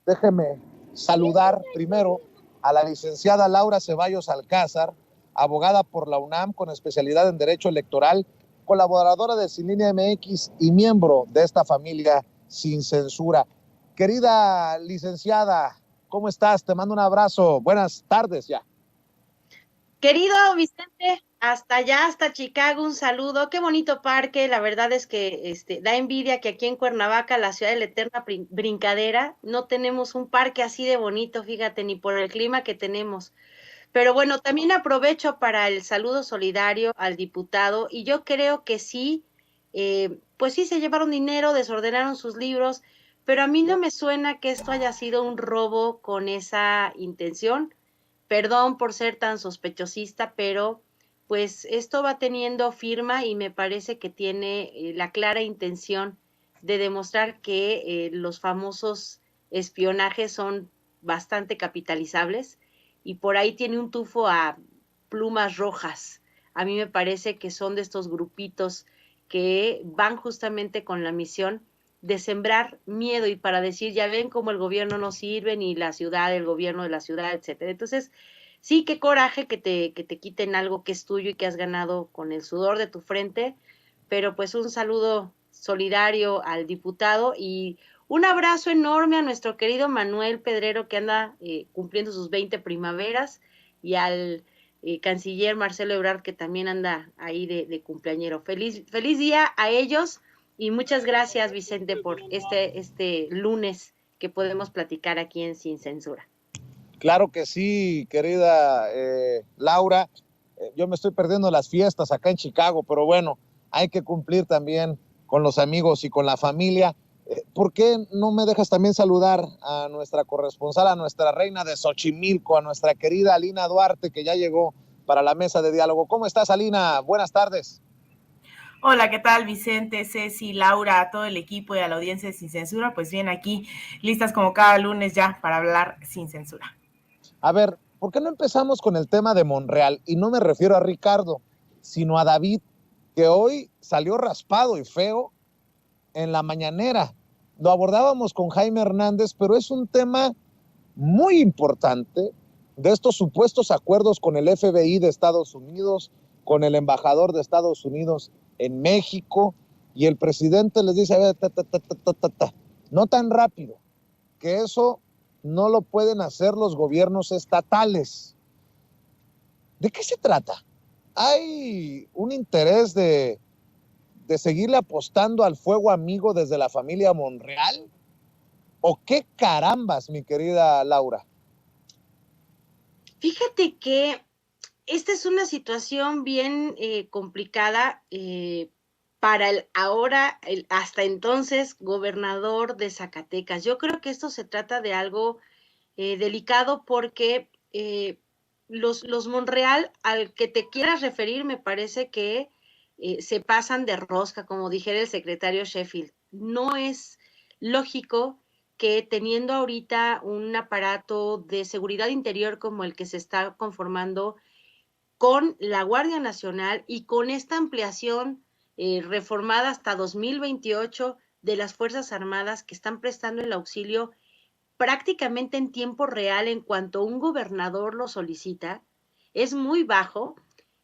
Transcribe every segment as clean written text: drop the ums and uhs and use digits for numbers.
Déjeme saludar primero a la licenciada Laura Ceballos Alcázar, abogada por la UNAM con especialidad en Derecho Electoral, colaboradora de Sin Línea MX y miembro de esta familia Sin Censura. Querida licenciada, ¿cómo estás? Te mando un abrazo. Buenas tardes ya. Querido Vicente, hasta allá, hasta Chicago, un saludo. Qué bonito parque. La verdad es que da envidia que aquí en Cuernavaca, la ciudad de la eterna brincadera, no tenemos un parque así de bonito, fíjate, ni por el clima que tenemos. Pero bueno, también aprovecho para el saludo solidario al diputado y yo creo que sí, pues sí se llevaron dinero, desordenaron sus libros, pero a mí no me suena que esto haya sido un robo con esa intención. Perdón por ser tan sospechosista, pero pues esto va teniendo firma y me parece que tiene la clara intención de demostrar que los famosos espionajes son bastante capitalizables y por ahí tiene un tufo a plumas rojas. A mí me parece que son de estos grupitos que van justamente con la misión de sembrar miedo y para decir, ya ven cómo el gobierno no sirve, ni la ciudad, el gobierno de la ciudad, etcétera. Entonces, sí, qué coraje que te quiten algo que es tuyo y que has ganado con el sudor de tu frente, pero pues un saludo solidario al diputado y un abrazo enorme a nuestro querido Manuel Pedrero que anda cumpliendo sus 20 primaveras y al canciller Marcelo Ebrard que también anda ahí de cumpleañero. Feliz día a ellos y muchas gracias Vicente por este lunes que podemos platicar aquí en Sin Censura. Claro que sí, querida Laura. Yo me estoy perdiendo las fiestas acá en Chicago, pero bueno, hay que cumplir también con los amigos y con la familia. ¿Por qué no me dejas también saludar a nuestra corresponsal, a nuestra reina de Xochimilco, a nuestra querida Alina Duarte, que ya llegó para la mesa de diálogo? ¿Cómo estás, Alina? Buenas tardes. Hola, ¿qué tal Vicente, Ceci, Laura, a todo el equipo y a la audiencia de Sin Censura? Pues bien, aquí listas como cada lunes ya para hablar sin censura. A ver, ¿por qué no empezamos con el tema de Monreal? Y no me refiero a Ricardo, sino a David, que hoy salió raspado y feo en la mañanera. Lo abordábamos con Jaime Hernández, pero es un tema muy importante de estos supuestos acuerdos con el FBI de Estados Unidos, con el embajador de Estados Unidos en México, y el presidente les dice, a ver, no tan rápido, que eso no lo pueden hacer los gobiernos estatales. ¿De qué se trata? ¿Hay un interés de seguirle apostando al fuego amigo desde la familia Monreal? ¿O qué carambas, mi querida Laura? Fíjate que esta es una situación bien complicada para el ahora, hasta entonces, gobernador de Zacatecas. Yo creo que esto se trata de algo delicado porque los Monreal, al que te quieras referir, me parece que se pasan de rosca, como dijera el secretario Sheffield. No es lógico que teniendo ahorita un aparato de seguridad interior como el que se está conformando con la Guardia Nacional y con esta ampliación reformada hasta 2028 de las Fuerzas Armadas que están prestando el auxilio prácticamente en tiempo real en cuanto un gobernador lo solicita, es muy bajo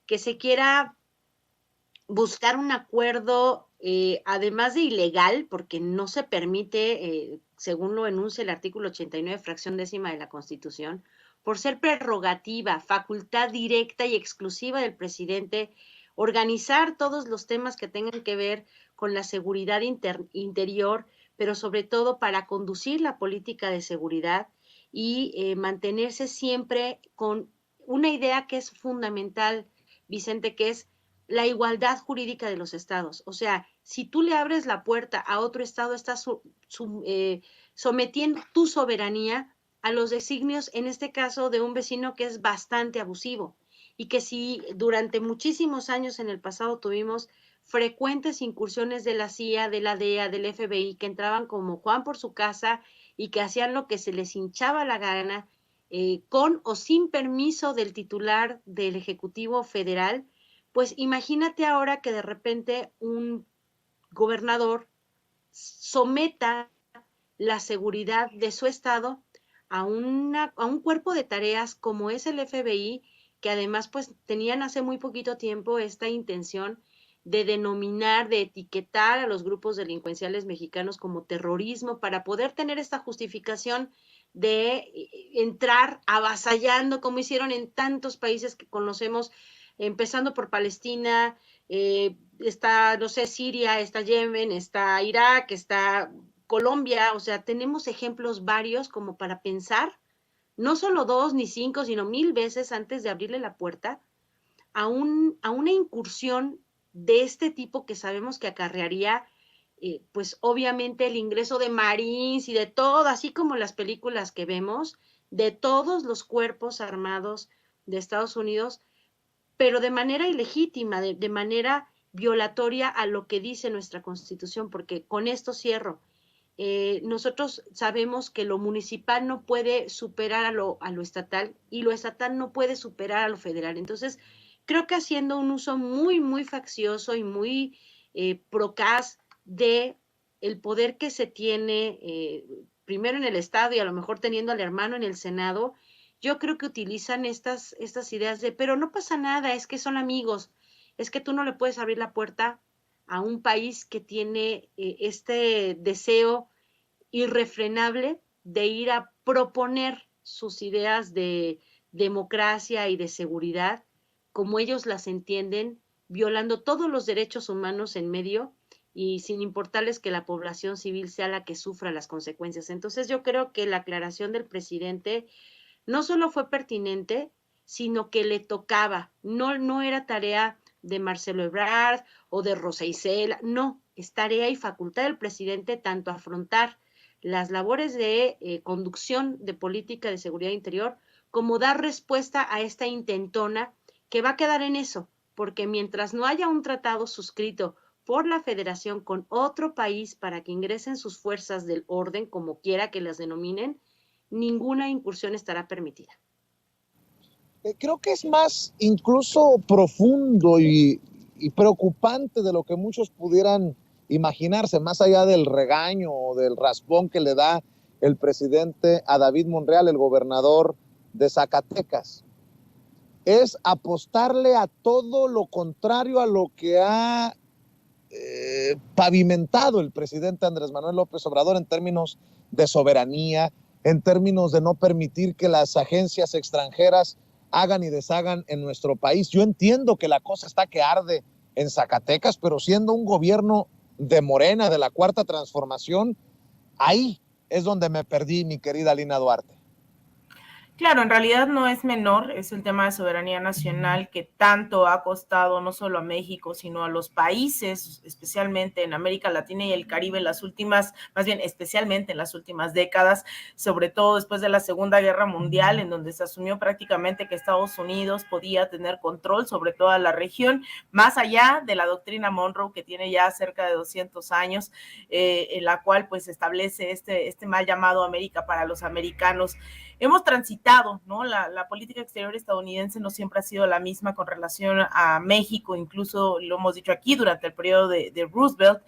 que se quiera buscar un acuerdo, además de ilegal, porque no se permite, según lo enuncia el artículo 89, fracción décima de la Constitución, por ser prerrogativa, facultad directa y exclusiva del presidente, organizar todos los temas que tengan que ver con la seguridad interior, pero sobre todo para conducir la política de seguridad y mantenerse siempre con una idea que es fundamental, Vicente, que es la igualdad jurídica de los estados. O sea, si tú le abres la puerta a otro estado, estás sometiendo tu soberanía a los designios, en este caso, de un vecino que es bastante abusivo y que si durante muchísimos años en el pasado tuvimos frecuentes incursiones de la CIA, de la DEA, del FBI, que entraban como Juan por su casa y que hacían lo que se les hinchaba la gana, con o sin permiso del titular del Ejecutivo Federal, pues imagínate ahora que de repente un gobernador someta la seguridad de su estado a un cuerpo de tareas como es el FBI, que además pues tenían hace muy poquito tiempo esta intención de denominar, de etiquetar a los grupos delincuenciales mexicanos como terrorismo para poder tener esta justificación de entrar avasallando, como hicieron en tantos países que conocemos, empezando por Palestina, está, no sé, Siria, está Yemen, está Irak, está Colombia, o sea, tenemos ejemplos varios como para pensar, no solo 2 ni 5, sino 1000 veces antes de abrirle la puerta a una incursión de este tipo que sabemos que acarrearía, pues obviamente el ingreso de Marines y de todo, así como las películas que vemos, de todos los cuerpos armados de Estados Unidos, pero de manera ilegítima, de manera violatoria a lo que dice nuestra Constitución, porque con esto cierro. Nosotros sabemos que lo municipal no puede superar a lo estatal y lo estatal no puede superar a lo federal. Entonces, creo que haciendo un uso muy, muy faccioso y muy procaz de el poder que se tiene primero en el Estado y a lo mejor teniendo al hermano en el Senado, yo creo que utilizan estas ideas de, pero no pasa nada, es que son amigos, es que tú no le puedes abrir la puerta a un país que tiene este deseo irrefrenable de ir a proponer sus ideas de democracia y de seguridad como ellos las entienden, violando todos los derechos humanos en medio y sin importarles que la población civil sea la que sufra las consecuencias. Entonces yo creo que la aclaración del presidente no solo fue pertinente, sino que le tocaba, no era tarea de Marcelo Ebrard o de Rosa Isela, no, es tarea y facultad del presidente tanto afrontar las labores de conducción de política de seguridad interior como dar respuesta a esta intentona que va a quedar en eso, porque mientras no haya un tratado suscrito por la federación con otro país para que ingresen sus fuerzas del orden, como quiera que las denominen, ninguna incursión estará permitida. Creo que es más incluso profundo y preocupante de lo que muchos pudieran imaginarse, más allá del regaño o del raspón que le da el presidente a David Monreal, el gobernador de Zacatecas. Es apostarle a todo lo contrario a lo que ha pavimentado el presidente Andrés Manuel López Obrador en términos de soberanía, en términos de no permitir que las agencias extranjeras hagan y deshagan en nuestro país. Yo entiendo que la cosa está que arde en Zacatecas, pero siendo un gobierno de Morena, de la Cuarta Transformación, ahí es donde me perdí, mi querida Lina Duarte. Claro, en realidad no es menor, es el tema de soberanía nacional que tanto ha costado no solo a México, sino a los países, especialmente en América Latina y el Caribe, en las últimas, más bien especialmente en las últimas décadas, sobre todo después de la Segunda Guerra Mundial, en donde se asumió prácticamente que Estados Unidos podía tener control sobre toda la región, más allá de la doctrina Monroe, que tiene ya cerca de 200 años, en la cual pues establece este mal llamado América para los americanos. Hemos transitado, ¿no? La política exterior estadounidense no siempre ha sido la misma con relación a México, incluso lo hemos dicho aquí, durante el periodo de Roosevelt,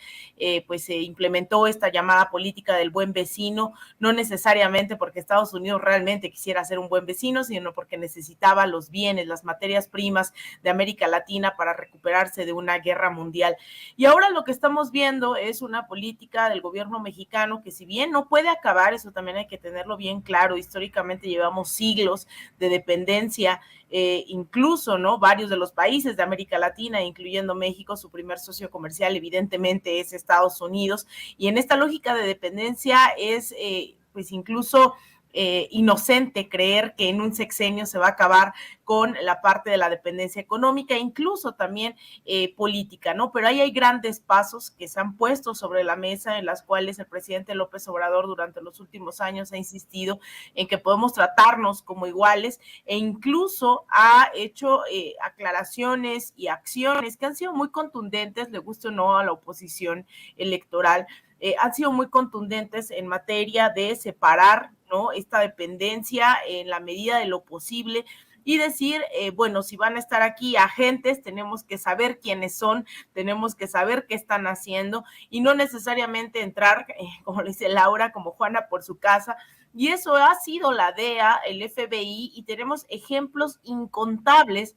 pues se implementó esta llamada política del buen vecino, no necesariamente porque Estados Unidos realmente quisiera ser un buen vecino, sino porque necesitaba los bienes, las materias primas de América Latina para recuperarse de una guerra mundial. Y ahora lo que estamos viendo es una política del gobierno mexicano que, si bien no puede acabar, eso también hay que tenerlo bien claro, históricamente llevamos siglos de dependencia, incluso, ¿no? Varios de los países de América Latina, incluyendo México, su primer socio comercial evidentemente es Estados Unidos, y en esta lógica de dependencia es, pues incluso inocente creer que en un sexenio se va a acabar con la parte de la dependencia económica, incluso también política, ¿no? Pero ahí hay grandes pasos que se han puesto sobre la mesa, en las cuales el presidente López Obrador durante los últimos años ha insistido en que podemos tratarnos como iguales, e incluso ha hecho aclaraciones y acciones que han sido muy contundentes, le guste o no a la oposición electoral, han sido muy contundentes en materia de separar, ¿no? Esta dependencia en la medida de lo posible y decir, bueno, si van a estar aquí agentes, tenemos que saber quiénes son, tenemos que saber qué están haciendo y no necesariamente entrar, como le dice Laura, como Juana por su casa. Y eso ha sido la DEA, el FBI, y tenemos ejemplos incontables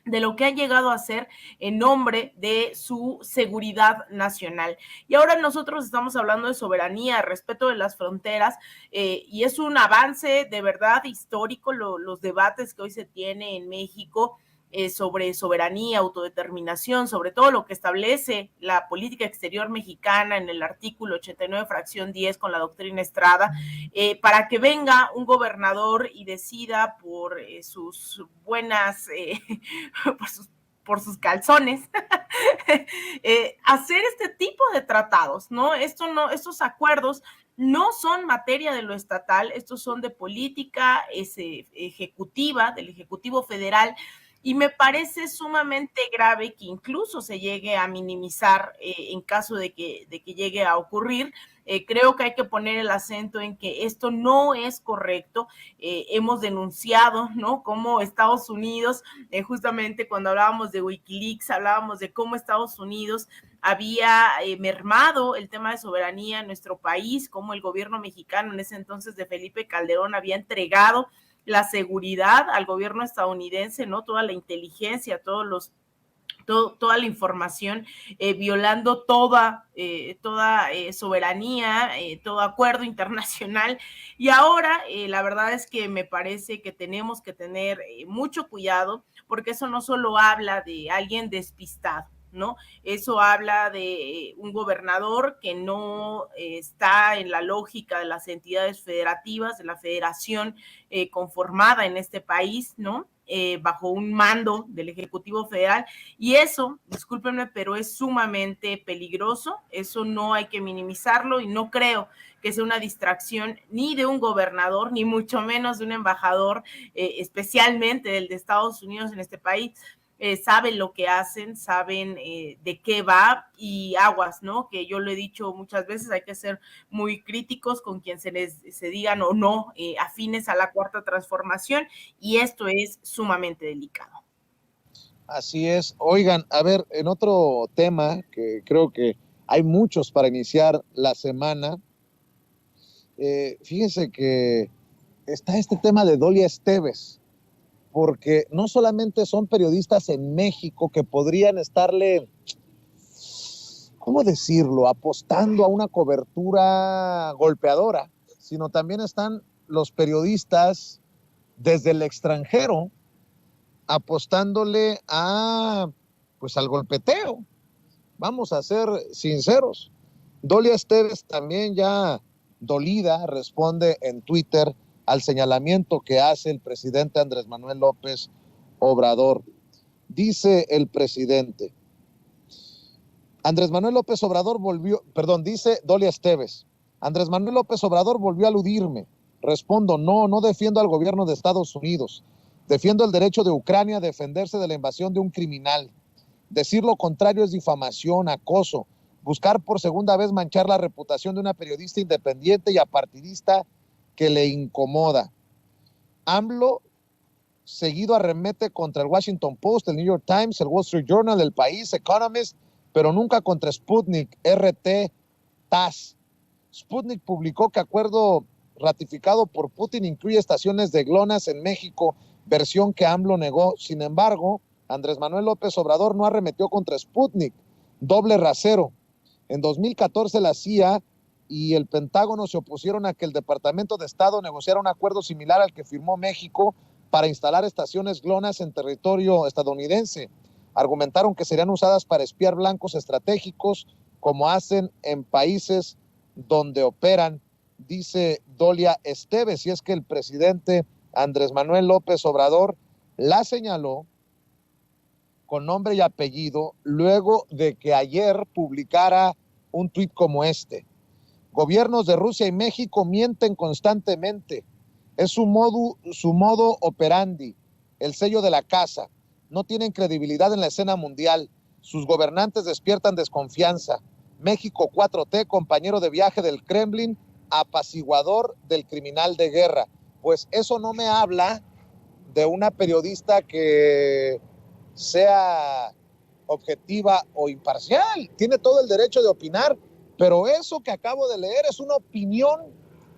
de lo que han llegado a hacer en nombre de su seguridad nacional. Y ahora nosotros estamos hablando de soberanía, respeto de las fronteras, y es un avance de verdad histórico los debates que hoy se tiene en México sobre soberanía, autodeterminación, sobre todo lo que establece la política exterior mexicana en el artículo 89, fracción 10, con la doctrina Estrada, para que venga un gobernador y decida por sus buenas, por sus calzones, hacer este tipo de tratados, ¿no? Estos acuerdos no son materia de lo estatal, estos son de política ejecutiva, del Ejecutivo Federal, y me parece sumamente grave que incluso se llegue a minimizar en caso de que llegue a ocurrir. Creo que hay que poner el acento en que esto no es correcto. Hemos denunciado, ¿no?, cómo Estados Unidos, justamente cuando hablábamos de Wikileaks, hablábamos de cómo Estados Unidos había mermado el tema de soberanía en nuestro país, cómo el gobierno mexicano en ese entonces de Felipe Calderón había entregado la seguridad al gobierno estadounidense, ¿no? Toda la inteligencia, toda la información, violando toda soberanía, todo acuerdo internacional. Y ahora la verdad es que me parece que tenemos que tener mucho cuidado, porque eso no solo habla de alguien despistado, ¿no? Eso habla de un gobernador que no está en la lógica de las entidades federativas, de la federación conformada en este país, ¿no? Bajo un mando del Ejecutivo Federal, y eso, discúlpenme, pero es sumamente peligroso. Eso no hay que minimizarlo, y no creo que sea una distracción ni de un gobernador, ni mucho menos de un embajador, especialmente del de Estados Unidos en este país. Saben lo que hacen, saben de qué va, y aguas, ¿no? Que yo lo he dicho muchas veces, hay que ser muy críticos con quien se digan o no afines a la Cuarta Transformación, y esto es sumamente delicado. Así es. Oigan, a ver, en otro tema que creo que hay muchos para iniciar la semana, fíjense que está este tema de Dolia Esteves, porque no solamente son periodistas en México que podrían estarle, ¿cómo decirlo?, apostando a una cobertura golpeadora, sino también están los periodistas desde el extranjero apostándole al golpeteo. Vamos a ser sinceros. Dolia Esteves también, ya dolida, responde en Twitter al señalamiento que hace el presidente Andrés Manuel López Obrador. Dice el presidente, dice Dolia Esteves, Andrés Manuel López Obrador volvió a aludirme. Respondo, no defiendo al gobierno de Estados Unidos. Defiendo el derecho de Ucrania a defenderse de la invasión de un criminal. Decir lo contrario es difamación, acoso, buscar por segunda vez manchar la reputación de una periodista independiente y apartidista que le incomoda. AMLO seguido arremete contra el Washington Post, el New York Times, el Wall Street Journal, el País, Economist, pero nunca contra Sputnik, RT, TASS. Sputnik publicó que acuerdo ratificado por Putin incluye estaciones de GLONASS en México, versión que AMLO negó. Sin embargo, Andrés Manuel López Obrador no arremetió contra Sputnik, doble rasero. En 2014 la CIA y el Pentágono se opusieron a que el Departamento de Estado negociara un acuerdo similar al que firmó México para instalar estaciones GLONASS en territorio estadounidense. Argumentaron que serían usadas para espiar blancos estratégicos, como hacen en países donde operan, dice Dolia Esteves. Y es que el presidente Andrés Manuel López Obrador la señaló con nombre y apellido luego de que ayer publicara un tuit como este. Gobiernos de Rusia y México mienten constantemente. Es su modo operandi, el sello de la casa. No tienen credibilidad en la escena mundial. Sus gobernantes despiertan desconfianza. México 4T, compañero de viaje del Kremlin, apaciguador del criminal de guerra. Pues eso no me habla de una periodista que sea objetiva o imparcial. Tiene todo el derecho de opinar, pero eso que acabo de leer es una opinión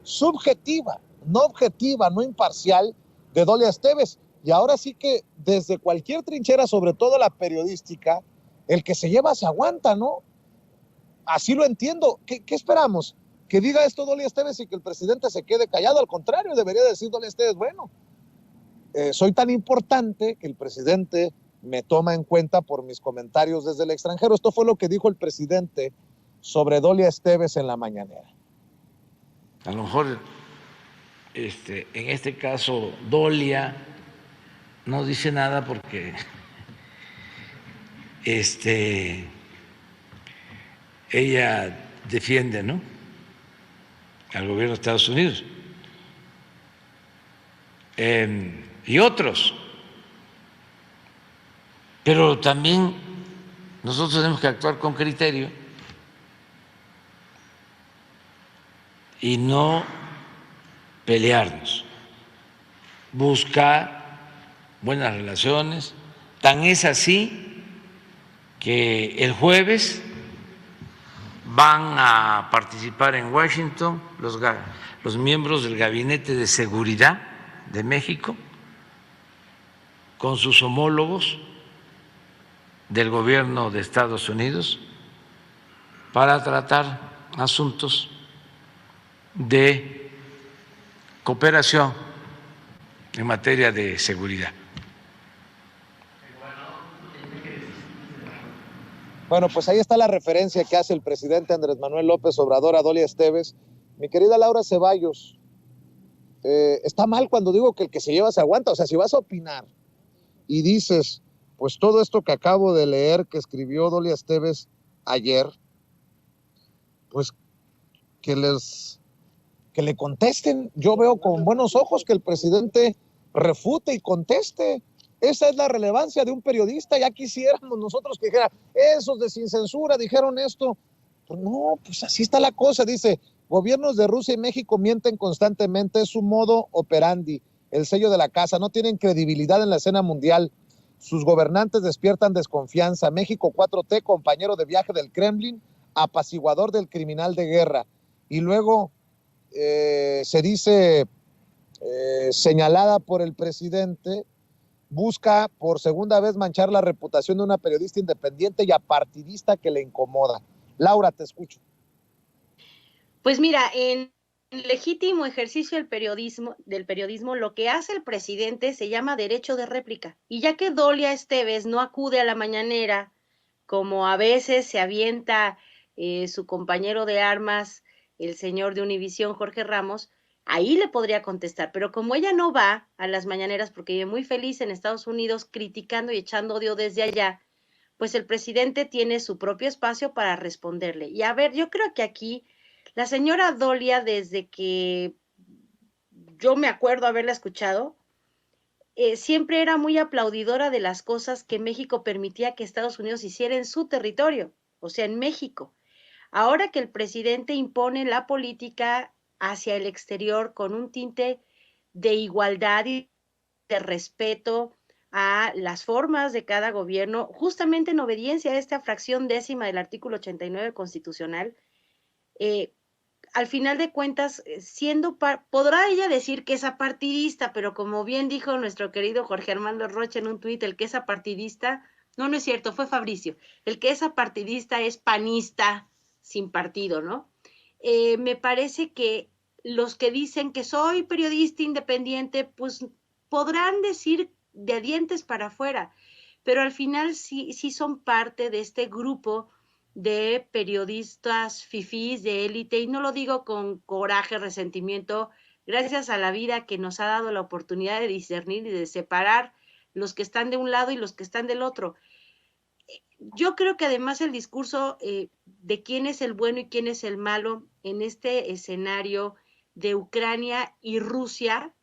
subjetiva, no objetiva, no imparcial, de Dolia Esteves. Y ahora sí que desde cualquier trinchera, sobre todo la periodística, el que se lleva se aguanta, ¿no? Así lo entiendo. ¿Qué esperamos? ¿Que diga esto Dolia Esteves y que el presidente se quede callado? Al contrario, debería decir Dolia Esteves, bueno, soy tan importante que el presidente me toma en cuenta por mis comentarios desde el extranjero. Esto fue lo que dijo el presidente sobre Dolia Esteves en la mañanera. A lo mejor, en este caso, Dolia no dice nada porque ella defiende, ¿no?, al gobierno de Estados Unidos. Y otros. Pero también nosotros tenemos que actuar con criterio y no pelearnos, buscar buenas relaciones. Tan es así que el jueves van a participar en Washington los miembros del Gabinete de Seguridad de México con sus homólogos del gobierno de Estados Unidos para tratar asuntos de cooperación en materia de seguridad. Bueno, pues ahí está la referencia que hace el presidente Andrés Manuel López Obrador a Dolia Esteves. Mi querida Laura Ceballos, está mal cuando digo que el que se lleva se aguanta. O sea, si vas a opinar y dices, pues todo esto que acabo de leer que escribió Dolia Esteves ayer, pues que le contesten. Yo veo con buenos ojos que el presidente refute y conteste. Esa es la relevancia de un periodista. Ya quisiéramos nosotros que dijera, esos de Sin Censura dijeron esto. Pues no, pues así está la cosa. Dice, gobiernos de Rusia y México mienten constantemente, es su modo operandi, el sello de la casa, no tienen credibilidad en la escena mundial. Sus gobernantes despiertan desconfianza. México 4T, compañero de viaje del Kremlin, apaciguador del criminal de guerra. Y luego se dice, señalada por el presidente, busca por segunda vez manchar la reputación de una periodista independiente y apartidista que le incomoda. Laura, te escucho. Pues mira, en legítimo ejercicio del periodismo, lo que hace el presidente se llama derecho de réplica. Y ya que Dolia Esteves no acude a la mañanera, como a veces se avienta su compañero de armas, el señor de Univisión, Jorge Ramos, ahí le podría contestar. Pero como ella no va a las mañaneras porque vive muy feliz en Estados Unidos criticando y echando odio desde allá, pues el presidente tiene su propio espacio para responderle. Y a ver, yo creo que aquí la señora Dolia, desde que yo me acuerdo haberla escuchado, siempre era muy aplaudidora de las cosas que México permitía que Estados Unidos hiciera en su territorio, o sea, en México. Ahora que el presidente impone la política hacia el exterior con un tinte de igualdad y de respeto a las formas de cada gobierno, justamente en obediencia a esta fracción 10ª del artículo 89 constitucional, al final de cuentas, podrá ella decir que es apartidista, pero como bien dijo nuestro querido Jorge Armando Rocha en un tuit, el que es apartidista, no es cierto, fue Fabricio, el que es apartidista es panista sin partido, ¿no? Me parece que los que dicen que soy periodista independiente, pues podrán decir de dientes para afuera, pero al final sí son parte de este grupo de periodistas fifís de élite, y no lo digo con coraje, resentimiento, gracias a la vida que nos ha dado la oportunidad de discernir y de separar los que están de un lado y los que están del otro. Yo creo que además el discurso de quién es el bueno y quién es el malo en este escenario de Ucrania y Rusia,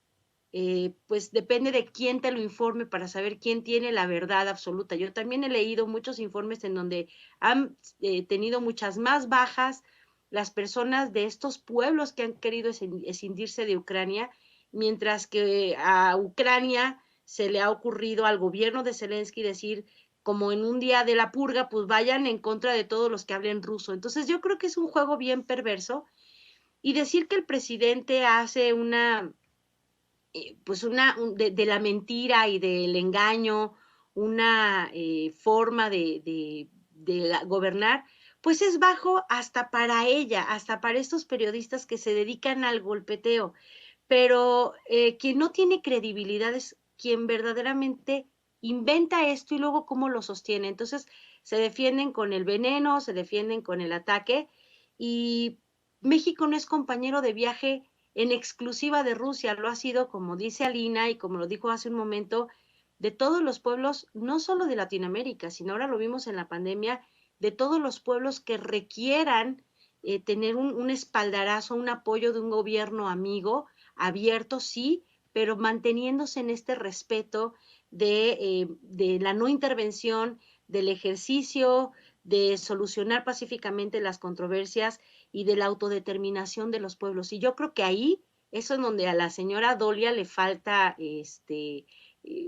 pues depende de quién te lo informe para saber quién tiene la verdad absoluta. Yo también he leído muchos informes en donde han tenido muchas más bajas las personas de estos pueblos que han querido escindirse de Ucrania, mientras que a Ucrania se le ha ocurrido al gobierno de Zelensky decir, como en un día de la purga, pues vayan en contra de todos los que hablen ruso. Entonces yo creo que es un juego bien perverso, y decir que el presidente hace de la mentira y del engaño, una forma de gobernar, pues es bajo hasta para ella, hasta para estos periodistas que se dedican al golpeteo. Pero quien no tiene credibilidad es quien verdaderamente inventa esto y luego cómo lo sostiene. Entonces se defienden con el veneno, se defienden con el ataque, y México no es compañero de viaje en exclusiva de Rusia, lo ha sido, como dice Alina y como lo dijo hace un momento, de todos los pueblos, no solo de Latinoamérica, sino ahora lo vimos en la pandemia, de todos los pueblos que requieran tener un espaldarazo, un apoyo de un gobierno amigo, abierto, sí, pero manteniéndose en este respeto de la no intervención, del ejercicio, de solucionar pacíficamente las controversias y de la autodeterminación de los pueblos. Y yo creo que ahí, eso es donde a la señora Dolia le falta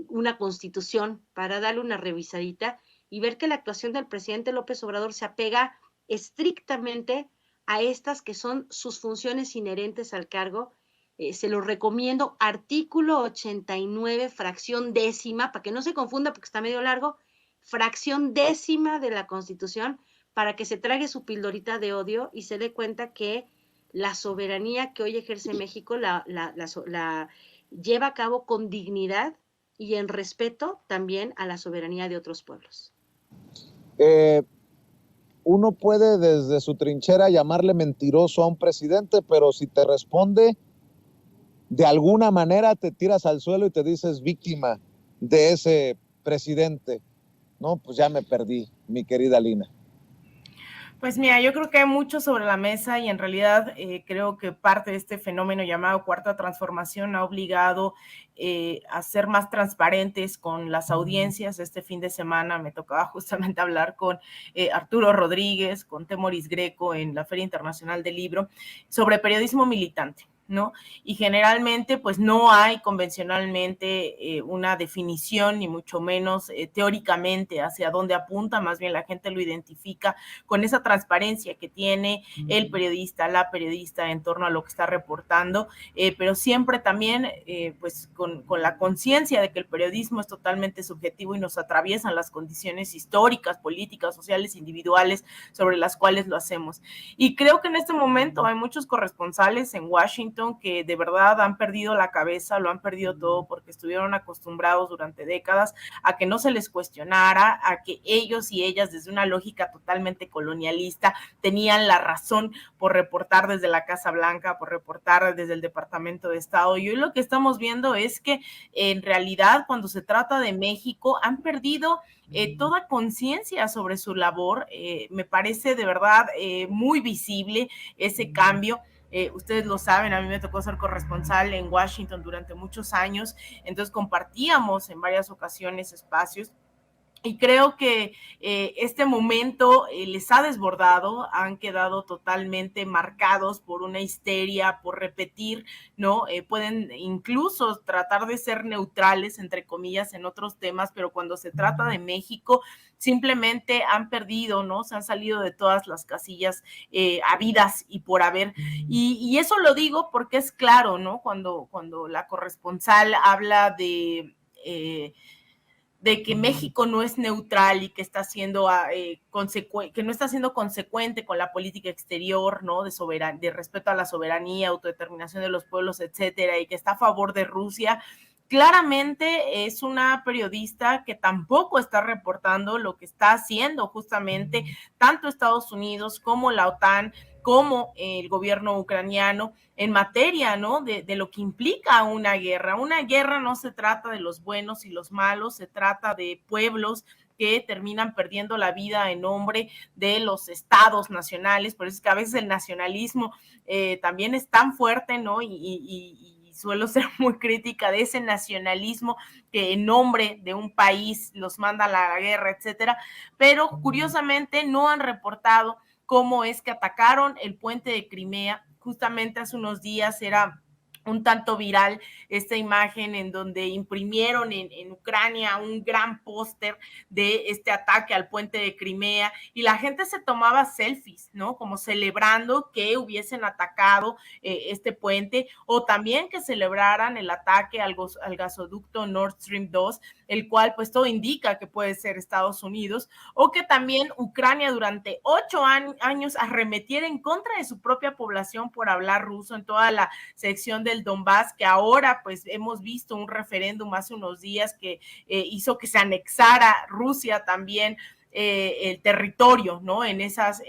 una constitución para darle una revisadita y ver que la actuación del presidente López Obrador se apega estrictamente a estas que son sus funciones inherentes al cargo. Se lo recomiendo, artículo 89, fracción décima, para que no se confunda porque está medio largo, fracción décima de la Constitución, para que se trague su pildorita de odio y se dé cuenta que la soberanía que hoy ejerce México la lleva a cabo con dignidad y en respeto también a la soberanía de otros pueblos. Uno puede desde su trinchera llamarle mentiroso a un presidente, pero si te responde, de alguna manera te tiras al suelo y te dices víctima de ese presidente. No, pues ya me perdí, mi querida Lina. Pues mira, yo creo que hay mucho sobre la mesa y en realidad creo que parte de este fenómeno llamado Cuarta Transformación ha obligado a ser más transparentes con las audiencias. Este fin de semana me tocaba justamente hablar con Arturo Rodríguez, con Temoris Greco en la Feria Internacional del Libro sobre periodismo militante, ¿no? Y generalmente pues no hay convencionalmente una definición, ni mucho menos teóricamente hacia dónde apunta, más bien la gente lo identifica con esa transparencia que tiene el periodista, la periodista en torno a lo que está reportando, pero siempre también pues con la conciencia de que el periodismo es totalmente subjetivo y nos atraviesan las condiciones históricas, políticas, sociales, individuales sobre las cuales lo hacemos. Y creo que en este momento hay muchos corresponsales en Washington que de verdad han perdido la cabeza, lo han perdido todo porque estuvieron acostumbrados durante décadas a que no se les cuestionara, a que ellos y ellas desde una lógica totalmente colonialista tenían la razón por reportar desde la Casa Blanca, por reportar desde el Departamento de Estado. Y hoy lo que estamos viendo es que en realidad cuando se trata de México han perdido toda conciencia sobre su labor. Me parece de verdad muy visible ese cambio. Ustedes lo saben, a mí me tocó ser corresponsal en Washington durante muchos años, entonces compartíamos en varias ocasiones espacios. Y creo que este momento les ha desbordado, han quedado totalmente marcados por una histeria, por repetir, ¿no? Pueden incluso tratar de ser neutrales, entre comillas, en otros temas, pero cuando se trata de México, simplemente han perdido, ¿no? Se han salido de todas las casillas habidas y por haber. Y eso lo digo porque es claro, ¿no? Cuando la corresponsal habla de que México no es neutral y que está siendo que no está siendo consecuente con la política exterior, ¿no? De respeto a la soberanía, autodeterminación de los pueblos, etcétera, y que está a favor de Rusia. Claramente es una periodista que tampoco está reportando lo que está haciendo justamente tanto Estados Unidos como la OTAN, como el gobierno ucraniano en materia, ¿no? De lo que implica una guerra. Una guerra no se trata de los buenos y los malos, se trata de pueblos que terminan perdiendo la vida en nombre de los estados nacionales. Por eso es que a veces el nacionalismo también es tan fuerte, ¿no? Y suelo ser muy crítica de ese nacionalismo que en nombre de un país los manda a la guerra, etcétera. Pero curiosamente no han reportado cómo es que atacaron el puente de Crimea. Justamente hace unos días era un tanto viral esta imagen en donde imprimieron en Ucrania un gran póster de este ataque al puente de Crimea y la gente se tomaba selfies, ¿no? Como celebrando que hubiesen atacado este puente, o también que celebraran el ataque al gasoducto Nord Stream 2, el cual pues todo indica que puede ser Estados Unidos, o que también Ucrania durante 8 años arremetiera en contra de su propia población por hablar ruso en toda la sección del Donbass, que ahora pues hemos visto un referéndum hace unos días que hizo que se anexara Rusia también el territorio, ¿no? En esas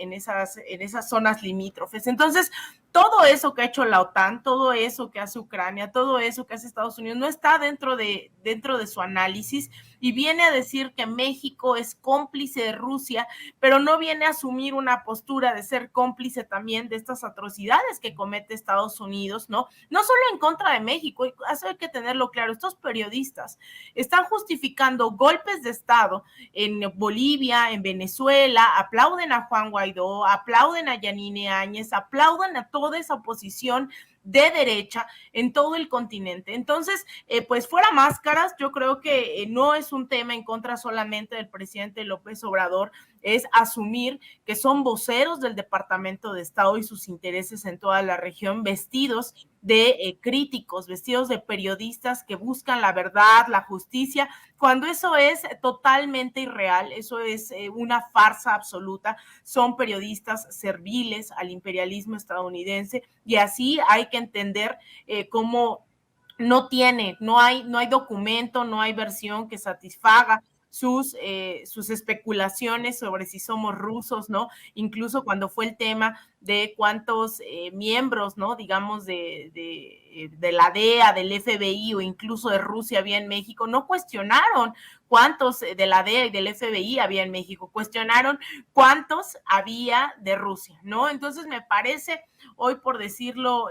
zonas limítrofes. Entonces, todo eso que ha hecho la OTAN, todo eso que hace Ucrania, todo eso que hace Estados Unidos, no está dentro de su análisis, y viene a decir que México es cómplice de Rusia, pero no viene a asumir una postura de ser cómplice también de estas atrocidades que comete Estados Unidos, ¿no? No solo en contra de México, eso hay que tenerlo claro, estos periodistas están justificando golpes de Estado en Bolivia, en Venezuela, aplauden a Juan Guaidó, aplauden a Yanine Áñez, aplauden a toda esa oposición de derecha en todo el continente. Entonces, pues fuera máscaras, yo creo que no es un tema en contra solamente del presidente López Obrador, es asumir que son voceros del Departamento de Estado y sus intereses en toda la región, vestidos de críticos, vestidos de periodistas que buscan la verdad, la justicia, cuando eso es totalmente irreal, eso es una farsa absoluta. Son periodistas serviles al imperialismo estadounidense, y así hay que entender cómo no hay documento, no hay versión que satisfaga sus especulaciones sobre si somos rusos, ¿no? Incluso cuando fue el tema de cuántos miembros, ¿no? Digamos, de la DEA, del FBI o incluso de Rusia había en México, no cuestionaron cuántos de la DEA y del FBI había en México, cuestionaron cuántos había de Rusia, ¿no? Entonces me parece, hoy por decirlo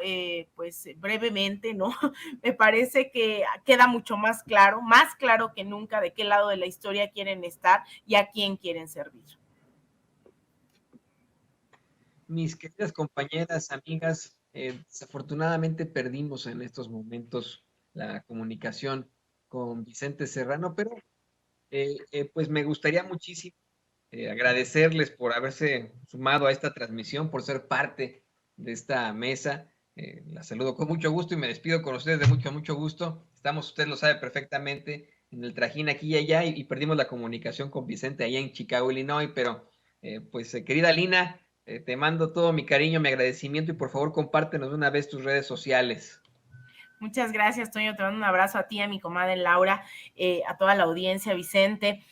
pues brevemente, ¿no? Me parece que queda mucho más claro que nunca de qué lado de la historia quieren estar y a quién quieren servir. Mis queridas compañeras, amigas, desafortunadamente perdimos en estos momentos la comunicación con Vicente Serrano, pero pues me gustaría muchísimo agradecerles por haberse sumado a esta transmisión, por ser parte de esta mesa. La saludo con mucho gusto y me despido con ustedes de mucho gusto. Estamos, usted lo sabe perfectamente, en el trajín aquí y allá, y perdimos la comunicación con Vicente allá en Chicago, Illinois, pero pues querida Lina, te mando todo mi cariño, mi agradecimiento, y por favor compártenos de una vez tus redes sociales. Muchas gracias, Toño. Te mando un abrazo a ti, a mi comadre Laura, a toda la audiencia, Vicente.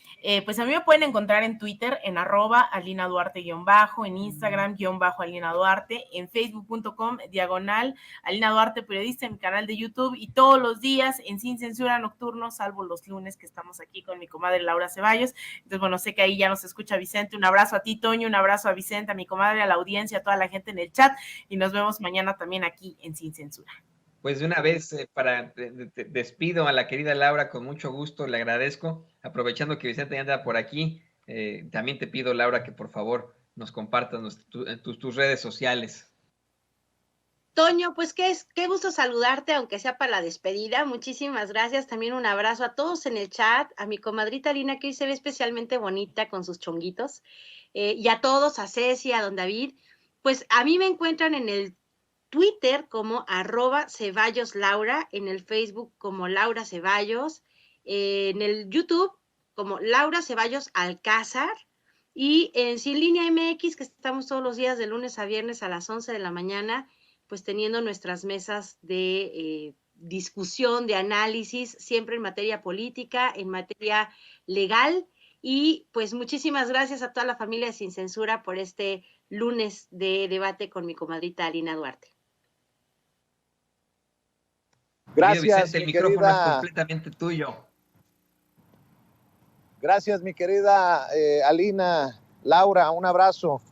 Pues a mí me pueden encontrar en Twitter en @Alina Duarte-, en Instagram _Alina Duarte, en facebook.com/Alina Duarte Periodista, en mi canal de YouTube, y todos los días en Sin Censura Nocturno, salvo los lunes que estamos aquí con mi comadre Laura Ceballos. Entonces, bueno, sé que ahí ya nos escucha Vicente. Un abrazo a ti, Toño, un abrazo a Vicente, a mi comadre, a la audiencia, a toda la gente en el chat, y nos vemos mañana también aquí en Sin Censura. Pues de una vez, despido a la querida Laura con mucho gusto, le agradezco, aprovechando que Vicente anda por aquí, también te pido, Laura, que por favor nos compartas tus redes sociales. Toño, pues qué gusto saludarte, aunque sea para la despedida. Muchísimas gracias. También un abrazo a todos en el chat, a mi comadrita Lina, que hoy se ve especialmente bonita con sus chonguitos, y a todos, a Ceci, a don David. Pues a mí me encuentran en el Twitter como @CeballosLaura, en el Facebook como Laura Ceballos, en el YouTube como Laura Ceballos Alcázar, y en Sin Línea MX, que estamos todos los días de lunes a viernes a las 11 de la mañana, pues teniendo nuestras mesas de discusión, de análisis, siempre en materia política, en materia legal. Y pues muchísimas gracias a toda la familia de Sin Censura por este lunes de debate con mi comadrita Alina Duarte. Gracias, Vicente, el micrófono es completamente tuyo. Gracias, mi querida Alina, Laura, un abrazo.